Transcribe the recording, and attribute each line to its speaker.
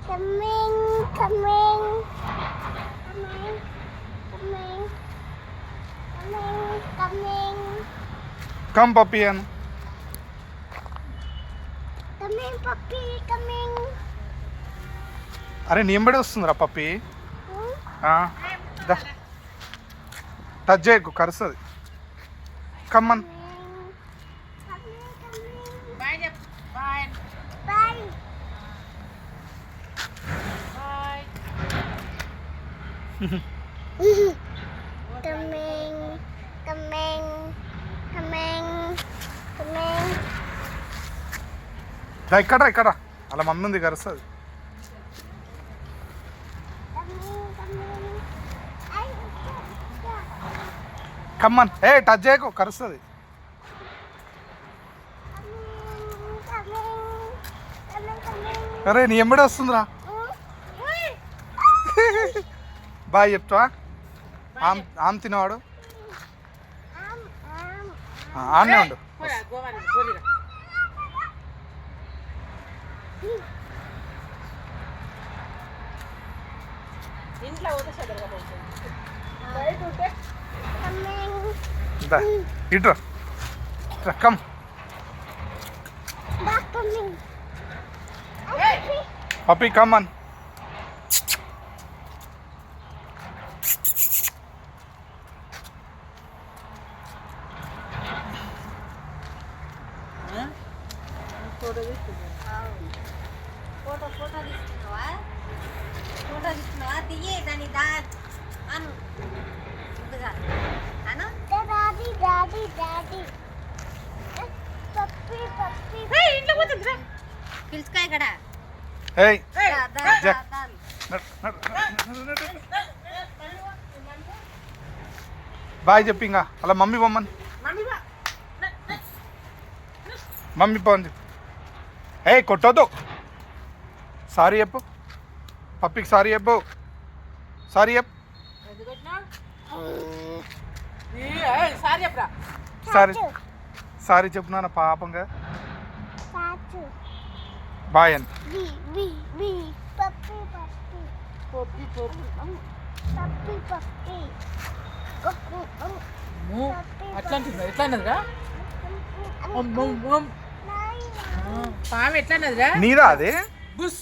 Speaker 1: Coming.
Speaker 2: Come puppy అను.
Speaker 1: Coming, puppy, coming.
Speaker 2: అరే నీ ఎంబడే వస్తుందిరా పప్పి. టచ్ చేయకు కరుస్తుంది. కమ్మన్.
Speaker 3: బాయ్ చెప్పు. Bye
Speaker 1: Bye.
Speaker 3: బాయ్.
Speaker 1: Coming.
Speaker 2: ఇక్కడ అలా మమ్మీ ఉంది కరుస్తుంది. కమ్మన్. టచ్ చేయకు కరుస్తుంది. అరే నీ ఎంబడే వస్తుందిరా. బాయ్ చెప్తావా? ఆమె తినేవాడు ఆడనే ఉండు.
Speaker 3: పోరా గోవాని పోరిరా. ఇంట్లో పోతే చెదరగా పోతుంది. బయట ఉంటే
Speaker 2: ఇట్రా కమ్. పప్పి కమ్మన్.
Speaker 3: ఫోటో తీసుకున్నావా?
Speaker 4: ఫోటో తీసుకున్నావా? దిగి దాన్ని అను ముందుగా అను.
Speaker 1: Daddy. Puppy.
Speaker 3: ఇంట్లో పోతుందిరా.
Speaker 4: పిలుచుకో ఇక్కడ.
Speaker 2: ఏయ్ బాయ్ చెప్పి ఇంకా అలా మమ్మీ పొమ్మని.
Speaker 3: మమ్మీ బా.
Speaker 2: మమ్మీ పోంది. కొట్టొద్దు. సారీ చెప్పు పప్పికి. సారీ చెప్పు. సారీ చెప్పు.
Speaker 3: ఎందుకు వచ్చినావు? సారీ చెప్పరా.
Speaker 2: సారీ చెప్పు నాన్న పాపంగా.
Speaker 1: Tattoo.
Speaker 2: బాయ్ అని.
Speaker 1: Puppy.
Speaker 3: అట్లా అంటుందా? ఎట్లా అన్నదిరా? పాము ఎట్లా అన్నదిరా?
Speaker 2: నీదా అది?
Speaker 3: బుస్